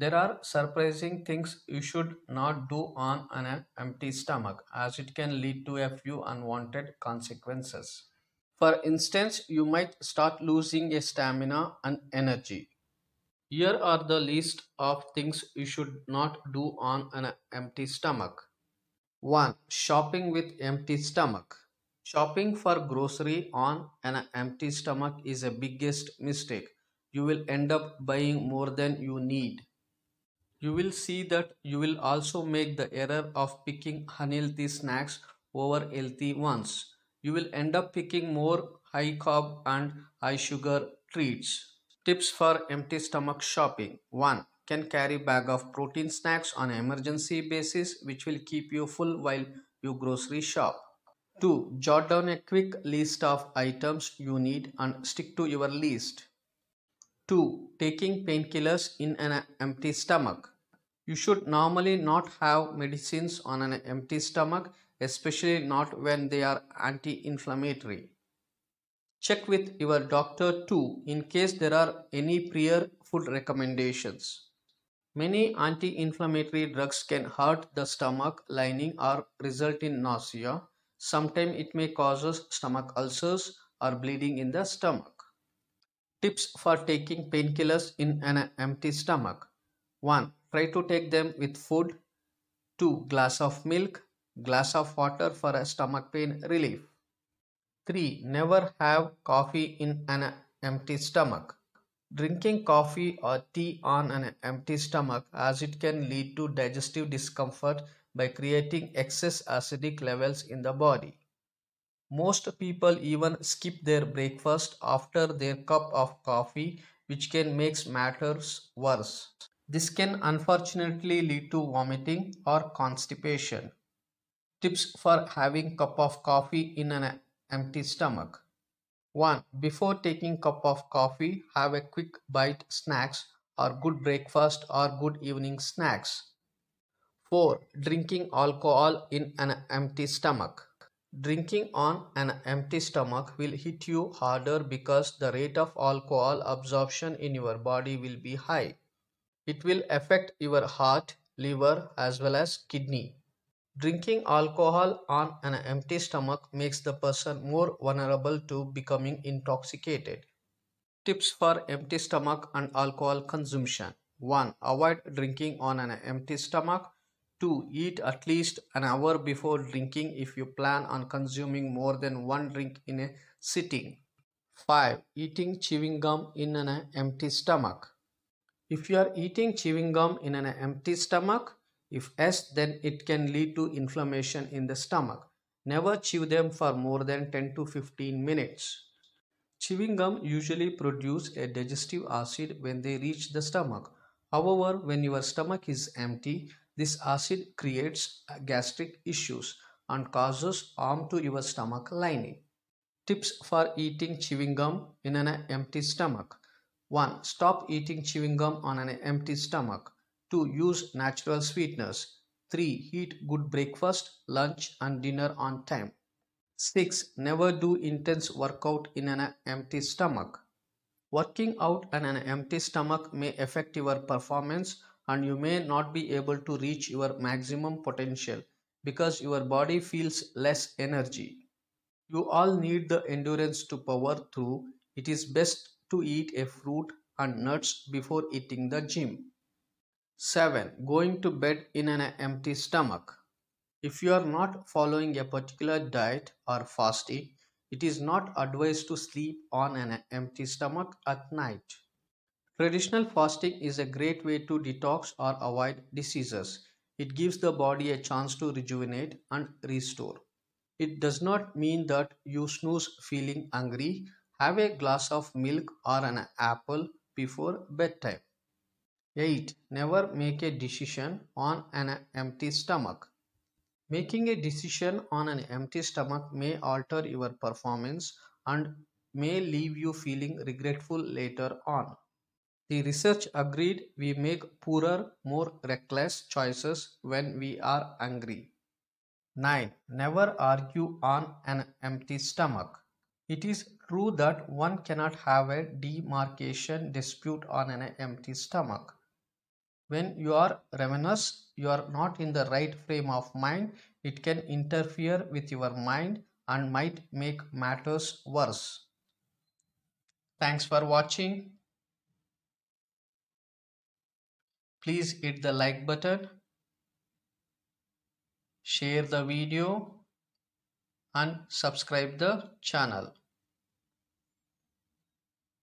There are surprising things you should not do on an empty stomach, as it can lead to a few unwanted consequences. For instance, you might start losing a stamina and energy. Here are the list of things you should not do on an empty stomach. 1. Shopping with empty stomach. Shopping for grocery on an empty stomach is a biggest mistake. You will end up buying more than you need. You will see that you will also make the error of picking unhealthy snacks over healthy ones. You will end up picking more high carb and high sugar treats. Tips for empty stomach shopping. 1. Can carry bag of protein snacks on an emergency basis which will keep you full while you grocery shop. 2. Jot down a quick list of items you need and stick to your list. 2. Taking painkillers in an empty stomach. You should normally not have medicines on an empty stomach, especially not when they are anti-inflammatory. Check with your doctor too in case there are any prior food recommendations. Many anti-inflammatory drugs can hurt the stomach lining or result in nausea. Sometimes it may cause stomach ulcers or bleeding in the stomach. Tips for taking painkillers in an empty stomach. 1. Try to take them with food. 2. Glass of milk, glass of water for a stomach pain relief. 3. Never have coffee in an empty stomach. Drinking coffee or tea on an empty stomach as it can lead to digestive discomfort by creating excess acidic levels in the body. Most people even skip their breakfast after their cup of coffee, which can make matters worse. This can unfortunately lead to vomiting or constipation. Tips for having cup of coffee in an empty stomach. 1. Before taking cup of coffee, have a quick bite snacks or good breakfast or good evening snacks. 4. Drinking alcohol in an empty stomach. Drinking on an empty stomach will hit you harder because the rate of alcohol absorption in your body will be high. It will affect your heart, liver, as well as kidney. Drinking alcohol on an empty stomach makes the person more vulnerable to becoming intoxicated. Tips for empty stomach and alcohol consumption. 1. Avoid drinking on an empty stomach. 2. Eat at least an hour before drinking if you plan on consuming more than one drink in a sitting. 5. Eating chewing gum in an empty stomach. If you are eating chewing gum in an empty stomach, if yes, then it can lead to inflammation in the stomach. Never chew them for more than 10 to 15 minutes. Chewing gum usually produce a digestive acid when they reach the stomach. However, when your stomach is empty, this acid creates gastric issues and causes harm to your stomach lining. Tips for eating chewing gum in an empty stomach. 1. Stop eating chewing gum on an empty stomach. 2. Use natural sweeteners. 3. Eat good breakfast, lunch and dinner on time. 6. Never do intense workout in an empty stomach. Working out on an empty stomach may affect your performance and you may not be able to reach your maximum potential because your body feels less energy. You all need the endurance to power through. It is best to eat a fruit and nuts before eating the gym. 7. Going to bed in an empty stomach. If you are not following a particular diet or fasting, it is not advised to sleep on an empty stomach at night. Traditional fasting is a great way to detox or avoid diseases. It gives the body a chance to rejuvenate and restore. It does not mean that you snooze feeling hungry. Have a glass of milk or an apple before bedtime. 8. Never make a decision on an empty stomach. Making a decision on an empty stomach may alter your performance and may leave you feeling regretful later on. The research agreed we make poorer, more reckless choices when we are angry. 9. Never argue on an empty stomach. It is true that one cannot have a demarcation dispute on an empty stomach. When you are ravenous, you are not in the right frame of mind. It can interfere with your mind and might make matters worse. Thanks for watching. Please hit the like button, share the video and subscribe the channel.